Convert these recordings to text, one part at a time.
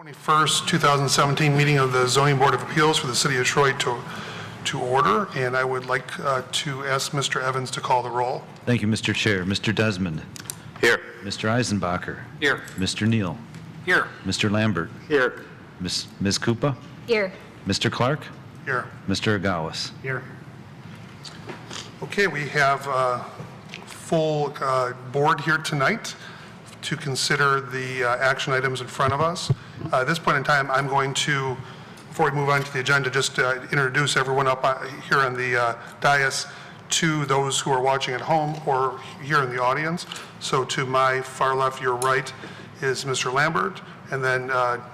21st, 2017 meeting of the Zoning Board of Appeals for the City of Troy to order, and I would like to ask Mr. Evans to call the roll. Thank you, Mr. Chair. Mr. Desmond. Here. Mr. Eisenbacher. Here. Mr. Neal. Here. Mr. Lambert. Here. Ms. Koopa. Here. Mr. Clark. Here. Mr. Agawas. Here. Okay, we have a full board here tonight to consider the action items in front of us. At this point in time, I'm going to, before we move on to the agenda, just introduce everyone up here on the dais to those who are watching at home or here in the audience. So to my far left, your right, is Mr. Lambert, and then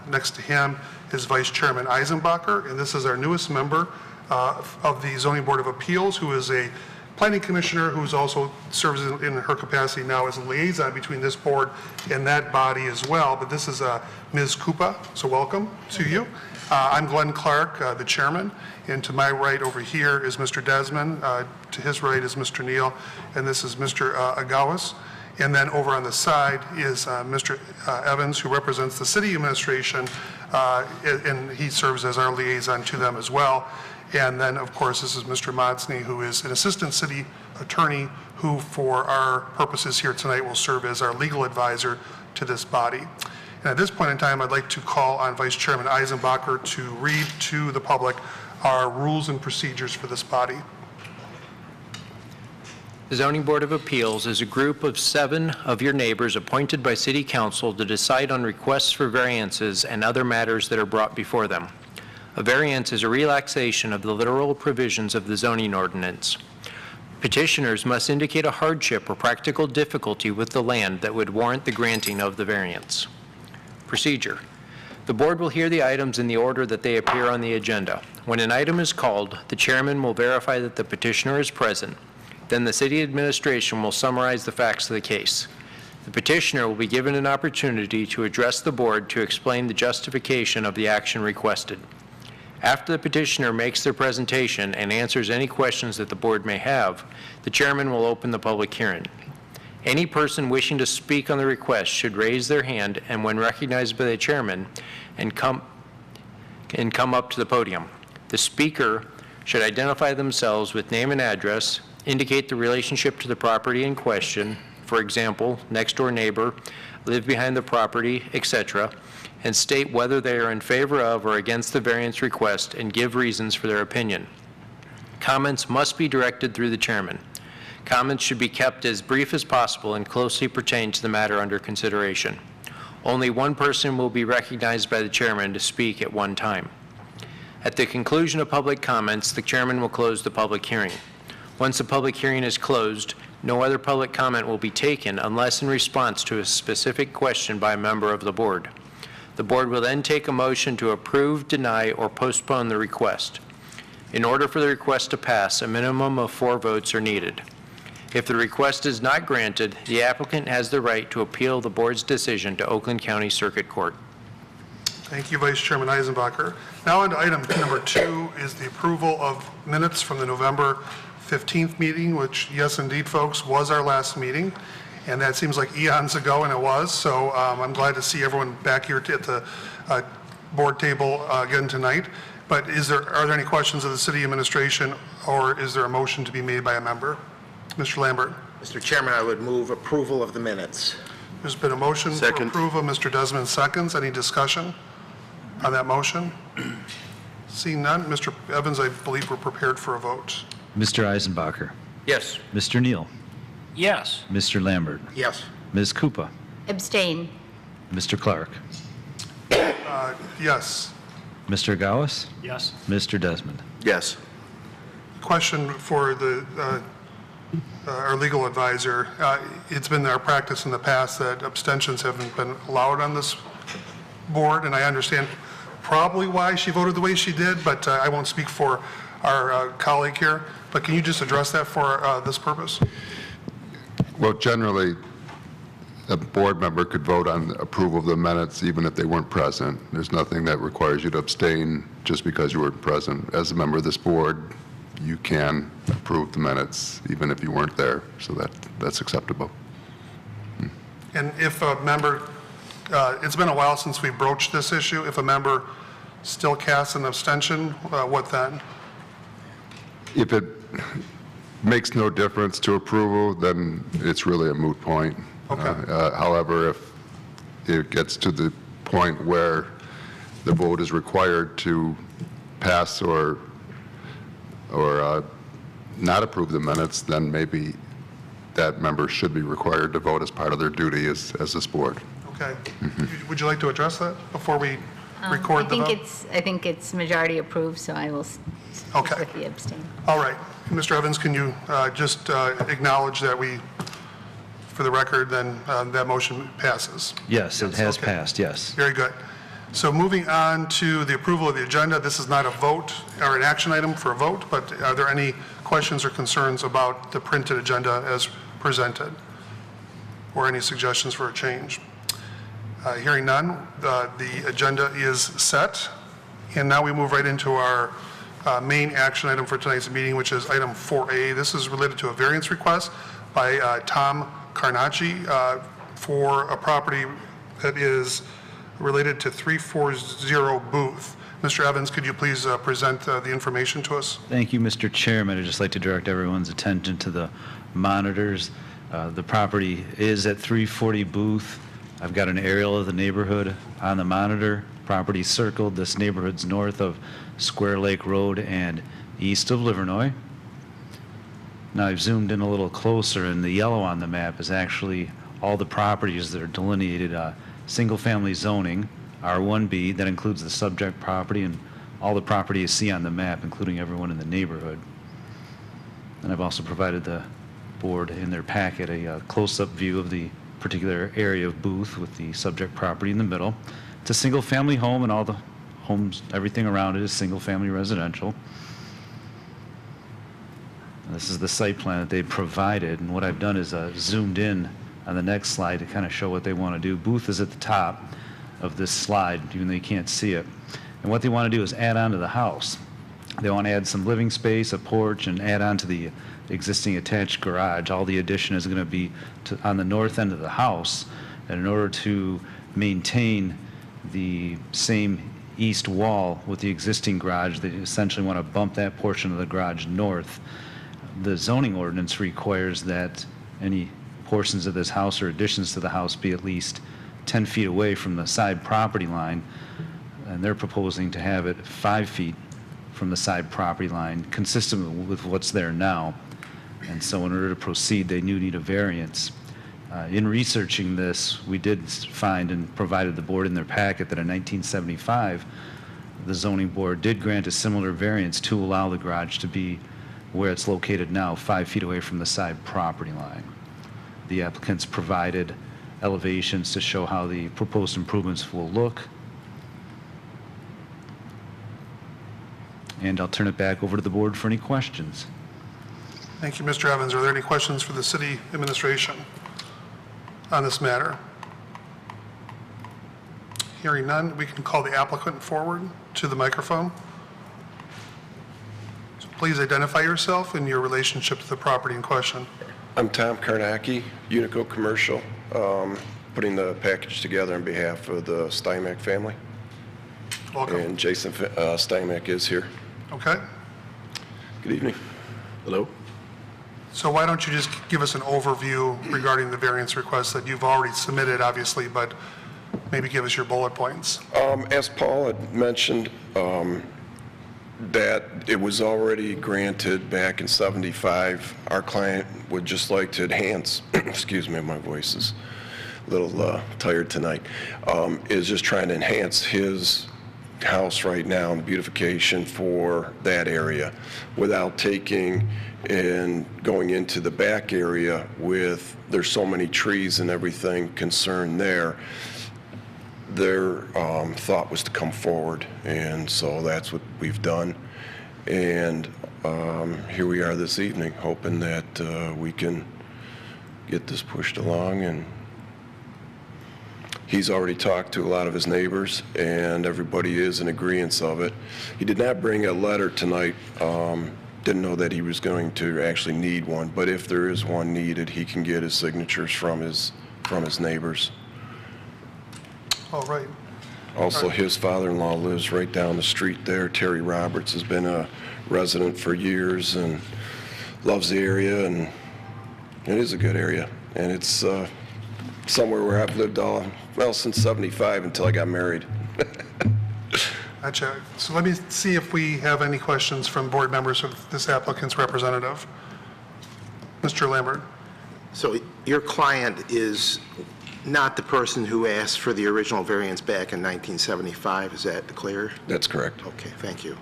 next to him is Vice Chairman Eisenbacher, and this is our newest member of the Zoning Board of Appeals, who is a planning commissioner who's also serves in her capacity now as a liaison between this board and that body as well. But this is Ms. Koopa, so welcome to you. I'm Glenn Clark, the chairman, and to my right over here is Mr. Desmond. To his right is Mr. Neal, and this is Mr. Agawas. And then over on the side is Mr. Evans, who represents the city administration, and he serves as our liaison to them as well. And then, of course, this is Mr. Motsney, who is an assistant city attorney who, for our purposes here tonight, will serve as our legal advisor to this body. And at this point in time, I'd like to call on Vice Chairman Eisenbacher to read to the public our rules and procedures for this body. The Zoning Board of Appeals is a group of 7 of your neighbors appointed by City Council to decide on requests for variances and other matters that are brought before them. A variance is a relaxation of the literal provisions of the zoning ordinance. Petitioners must indicate a hardship or practical difficulty with the land that would warrant the granting of the variance. Procedure. The board will hear the items in the order that they appear on the agenda. When an item is called, the chairman will verify that the petitioner is present. Then the city administration will summarize the facts of the case. The petitioner will be given an opportunity to address the board to explain the justification of the action requested. After the petitioner makes their presentation and answers any questions that the board may have, the chairman will open the public hearing. Any person wishing to speak on the request should raise their hand, and when recognized by the chairman, and come up to the podium. The speaker should identify themselves with name and address, indicate the relationship to the property in question, for example, next door neighbor, live behind the property, etc., and state whether they are in favor of or against the variance request and give reasons for their opinion. Comments must be directed through the chairman. Comments should be kept as brief as possible and closely pertain to the matter under consideration. Only one person will be recognized by the chairman to speak at one time. At the conclusion of public comments, the chairman will close the public hearing. Once the public hearing is closed, no other public comment will be taken unless in response to a specific question by a member of the board. The board will then take a motion to approve, deny, or postpone the request. In order for the request to pass, a minimum of 4 votes are needed. If the request is not granted, the applicant has the right to appeal the board's decision to Oakland County Circuit Court. Thank you, Vice Chairman Eisenbacher. Now on to item number 2 is the approval of minutes from the November 15th meeting, which, yes, indeed, folks, was our last meeting. And that seems like eons ago, and it was. So I'm glad to see everyone back here at the board table again tonight. But are there any questions of the city administration, or is there a motion to be made by a member? Mr. Lambert. Mr. Chairman, I would move approval of the minutes. There's been a motion for approval. Mr. Desmond seconds. Any discussion on that motion? Seeing none, Mr. Evans, I believe we're prepared for a vote. Mr. Eisenbacher. Yes. Mr. Neal. Yes. Mr. Lambert. Yes. Ms. Koopa. Abstain. Mr. Clark. Yes. Mr. Agawas. Yes. Mr. Desmond. Yes. Question for our legal advisor. It's been our practice in the past that abstentions haven't been allowed on this board, and I understand probably why she voted the way she did, but I won't speak for our colleague here. But can you just address that for this purpose? Well, generally, a board member could vote on approval of the minutes even if they weren't present. There's nothing that requires you to abstain just because you weren't present. As a member of this board, you can approve the minutes even if you weren't there, so that's acceptable. And if a member it's been a while since we broached this issue. If a member still casts an abstention, what then? If it makes no difference to approval, then it's really a moot point. Okay. However, if it gets to the point where the vote is required to pass or not approve the minutes, then maybe that member should be required to vote as part of their duty as this board. Okay. Would you like to address that before we record the vote? I think it's majority approved, so I will stick Okay. with the abstain. All right. Mr. Evans, can you just acknowledge that we, for the record, then that motion passes? Yes, it has okay. passed, yes. Very good. So moving on to the approval of the agenda, this is not a vote or an action item for a vote, but are there any questions or concerns about the printed agenda as presented? Or any suggestions for a change? Hearing none, the agenda is set. And now we move right into our main action item for tonight's meeting, which is item 4A. This is related to a variance request by Tom Carnacci for a property that is related to 340 Booth. Mr. Evans, could you please present the information to us? Thank you, Mr. Chairman. I'd just like to direct everyone's attention to the monitors. The property is at 340 Booth. I've got an aerial of the neighborhood on the monitor. Property circled. This neighborhood's north of Square Lake Road and east of Livernois. Now I've zoomed in a little closer, and the yellow on the map is actually all the properties that are delineated single-family zoning, R1B. That includes the subject property and all the property you see on the map, including everyone in the neighborhood. And I've also provided the board in their packet a close-up view of the particular area of Booth with the subject property in the middle. It's a single-family home, and all the homes, everything around it is single-family residential. And this is the site plan that they provided, and what I've done is zoomed in on the next slide to kind of show what they want to do. Booth is at the top of this slide, even though you can't see it. And what they want to do is add on to the house. They want to add some living space, a porch, and add on to the existing attached garage. All the addition is going to be on the north end of the house. And in order to maintain the same east wall with the existing garage, they essentially want to bump that portion of the garage north. The zoning ordinance requires that any portions of this house or additions to the house be at least 10 feet away from the side property line, and they're proposing to have it 5 feet from the side property line, consistent with what's there now. And so in order to proceed, they do need a variance. In researching this, we did find and provided the board in their packet that in 1975, the zoning board did grant a similar variance to allow the garage to be where it's located now, 5 feet away from the side property line. The applicants provided elevations to show how the proposed improvements will look. And I'll turn it back over to the board for any questions. Thank you, Mr. Evans. Are there any questions for the city administration on this matter? Hearing none, we can call the applicant forward to the microphone. So please identify yourself and your relationship to the property in question. I'm Tom Karnacki, Unico Commercial, putting the package together on behalf of the Steinmack family. Welcome. And Jason Steinmack is here. Okay. Good evening. Hello. So why don't you just give us an overview regarding the variance request that you've already submitted, obviously, but maybe give us your bullet points. As Paul had mentioned, that it was already granted back in '75. Our client would just like to enhance, excuse me, my voice is a little tired tonight, is just trying to enhance his house right now and beautification for that area without taking and going into the back area with, there's so many trees and everything concerned there. Their thought was to come forward, and so that's what we've done. And here we are this evening, hoping that we can get this pushed along. And he's already talked to a lot of his neighbors, and everybody is in agreement of it. He did not bring a letter tonight. Didn't know that he was going to actually need one, but if there is one needed, he can get his signatures from his neighbors. Oh, right. Also, his father-in-law lives right down the street there. Terry Roberts has been a resident for years and loves the area, and it is a good area. And it's somewhere where I've lived since 75 until I got married. Gotcha. So let me see if we have any questions from board members of this applicant's representative. Mr. Lambert. So your client is not the person who asked for the original variance back in 1975, is that clear? That's correct. Okay, thank you.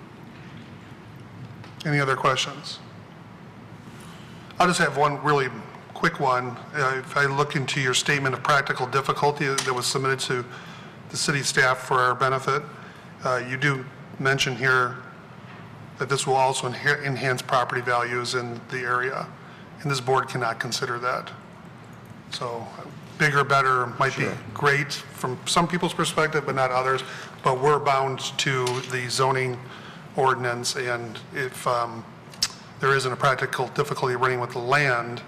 Any other questions? I'll just have one really quick one. If I look into your statement of practical difficulty that was submitted to the city staff for our benefit, you do mention here that this will also enhance property values in the area, and this board cannot consider that. So bigger, better might be great from some people's perspective, but not others. But we're bound to the zoning ordinance, and if there isn't a practical difficulty running with the land,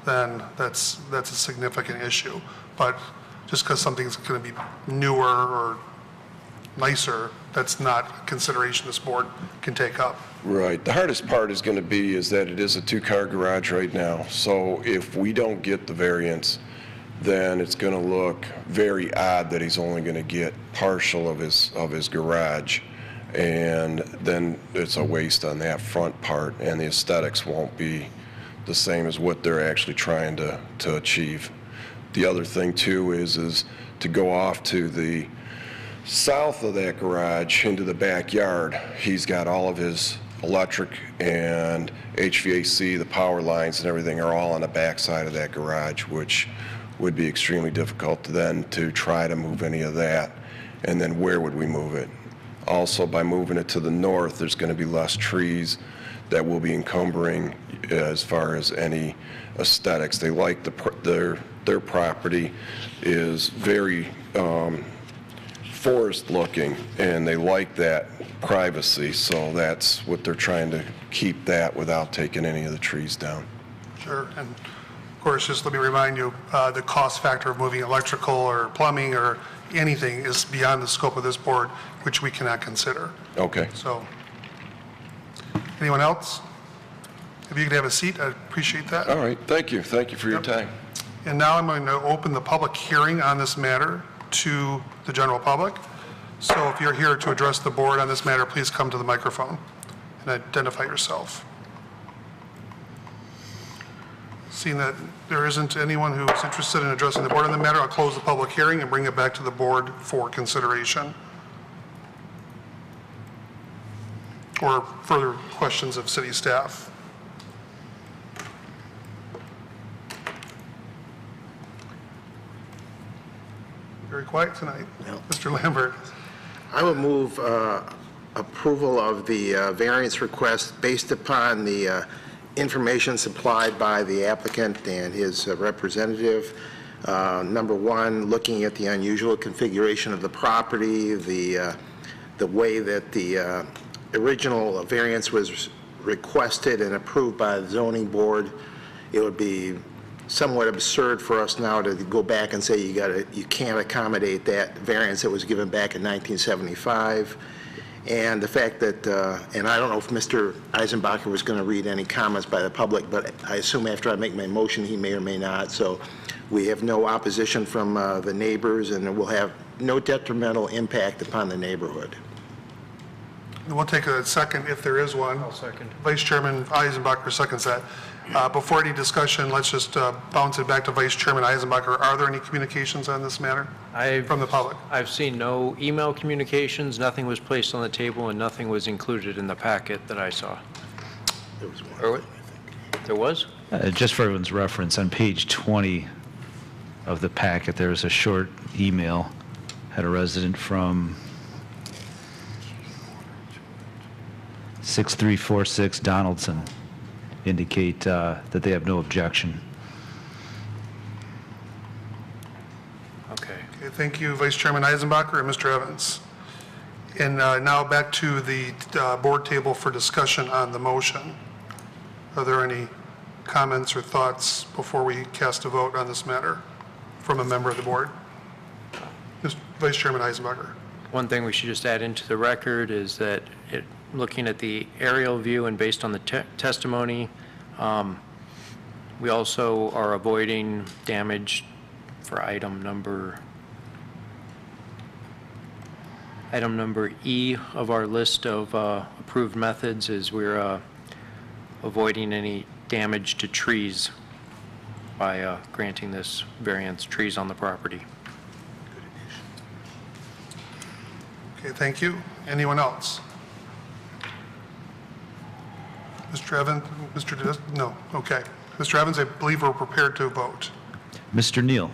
then that's a significant issue. But just because something's going to be newer or nicer, that's not a consideration this board can take up. Right. The hardest part is going to be is that it is a two-car garage right now. So if we don't get the variance, then it's going to look very odd that he's only going to get partial of his garage, and then it's a waste on that front part, and the aesthetics won't be the same as what they're actually trying to achieve. The other thing too is to go off to the south of that garage into the backyard. He's got all of his electric and HVAC, the power lines and everything are all on the back side of that garage, which would be extremely difficult to try to move any of that. And then where would we move it? Also, by moving it to the north, there's going to be less trees that will be encumbering as far as any aesthetics. They like their property is very forest looking, and they like that privacy, so that's what they're trying to keep that without taking any of the trees down. Sure. And of course, just let me remind you, the cost factor of moving electrical or plumbing or anything is beyond the scope of this board, which we cannot consider. Okay. So, anyone else? If you could have a seat, I'd appreciate that. All right. Thank you. Thank you for your time. And now I'm going to open the public hearing on this matter to the general public. So if you're here to address the board on this matter, please come to the microphone and identify yourself. Seeing that there isn't anyone who is interested in addressing the board on the matter, I'll close the public hearing and bring it back to the board for consideration. Or further questions of city staff. Very quiet tonight. Mr. Lambert. I would move approval of the variance request based upon the information supplied by the applicant and his representative. Number one, looking at the unusual configuration of the property, the way that the original variance was requested and approved by the zoning board, it would be somewhat absurd for us now to go back and say you can't accommodate that variance that was given back in 1975. And the fact that, and I don't know if Mr. Eisenbacher was going to read any comments by the public, but I assume after I make my motion, he may or may not. So we have no opposition from the neighbors, and it will have no detrimental impact upon the neighborhood. We'll take a second if there is one. I'll second. Vice Chairman Eisenbacher seconds that. Before any discussion, let's just bounce it back to Vice Chairman Eisenbacher. Are there any communications on this matter from the public? I've seen no email communications, nothing was placed on the table, and nothing was included in the packet that I saw. There was one. Or what? There was? Just for everyone's reference, on page 20 of the packet, there's a short email, had a resident from 6346 Donaldson indicate that they have no objection. Okay. Okay, thank you, Vice Chairman Eisenbacher and Mr. Evans. And now back to the board table for discussion on the motion. Are there any comments or thoughts before we cast a vote on this matter from a member of the board? Vice Chairman Eisenbacher. One thing we should just add into the record is that looking at the aerial view and based on the testimony, we also are avoiding damage for item number E of our list of approved methods, is we're avoiding any damage to trees by granting this variance, trees on the property. Okay, thank you. Anyone else? Mr. Evans, no, okay. Mr. Evans, I believe we're prepared to vote. Mr. Neal,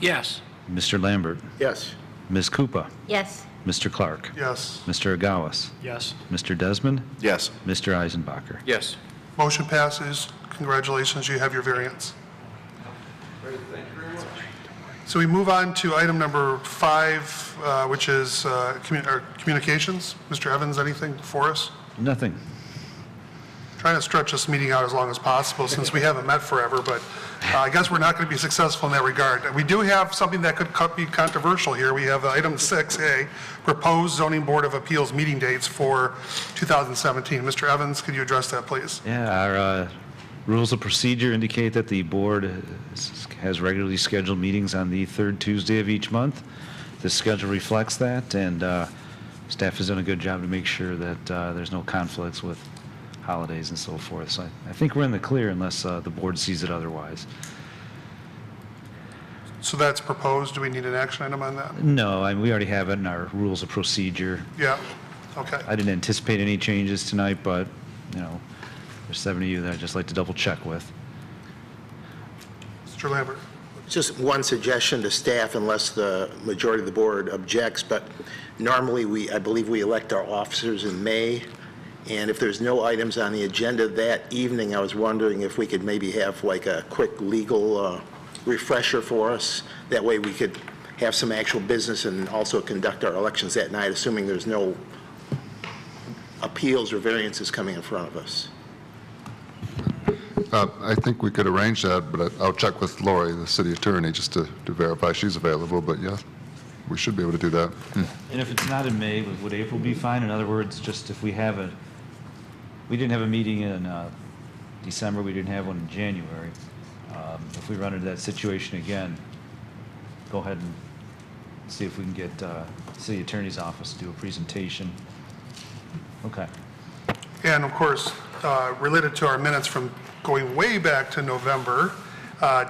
Yes. Mr. Lambert, Yes. Ms. Koopa, Yes. Mr. Clark, Yes. Mr. Agawas, Yes. Mr. Desmond, Yes. Mr. Eisenbacher. Yes. Motion passes. Congratulations, you have your variance. So we move on to item number 5, which is communications. Mr. Evans, anything for us? Nothing. Trying to stretch this meeting out as long as possible since we haven't met forever, but I guess we're not going to be successful in that regard. We do have something that could be controversial here. We have item 6A, proposed zoning board of appeals meeting dates for 2017. Mr. Evans, could you address that, please? Yeah, our rules of procedure indicate that the board has regularly scheduled meetings on the third Tuesday of each month. The schedule reflects that, and staff has done a good job to make sure that there's no conflicts with holidays and so forth. So I think we're in the clear unless the board sees it otherwise. So that's proposed. Do we need an action item on that? No, we already have it in our rules of procedure. Yeah, okay. I didn't anticipate any changes tonight, but, you know, there's 7 of you that I'd just like to double check with. Mr. Lambert? Just one suggestion to staff, unless the majority of the board objects, but normally I believe we elect our officers in May, and if there's no items on the agenda that evening, I was wondering if we could maybe have like a quick legal refresher for us. That way we could have some actual business and also conduct our elections that night, assuming there's no appeals or variances coming in front of us. I think we could arrange that, but I'll check with Lori, the city attorney, just to verify she's available, but yeah, we should be able to do that. And if it's not in May, would April be fine? In other words, just if we didn't have a meeting in December, we didn't have one in January. If we run into that situation again, go ahead and see if we can get city attorney's office to do a presentation. Okay. And of course, related to our minutes from going way back to November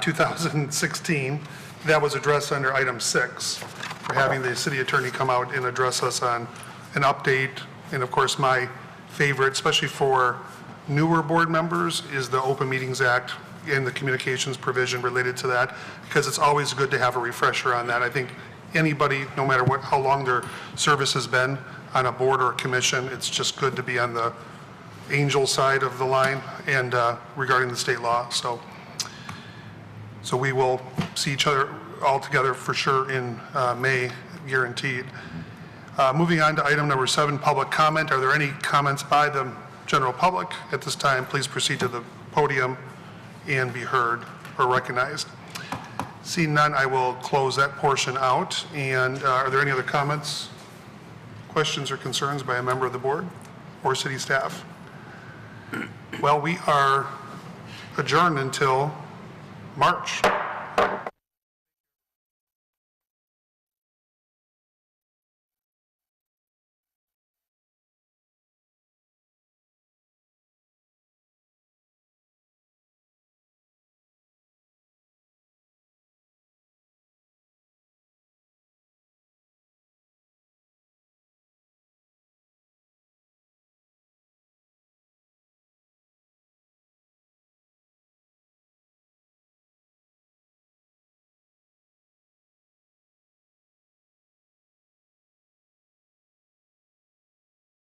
2016, that was addressed under item 6, for having the city attorney come out and address us on an update. And of course, my favorite, especially for newer board members, is the Open Meetings Act and the communications provision related to that, because it's always good to have a refresher on that. I think anybody, no matter how long their service has been on a board or a commission, it's just good to be on the angel side of the line and regarding the state law. So we will see each other all together for sure in May, guaranteed. Moving on to item number 7, public comment. Are there any comments by the general public at this time? Please proceed to the podium and be heard or recognized. Seeing none, I will close that portion out. And are there any other comments, questions, or concerns by a member of the board or city staff? Well, we are adjourned until March.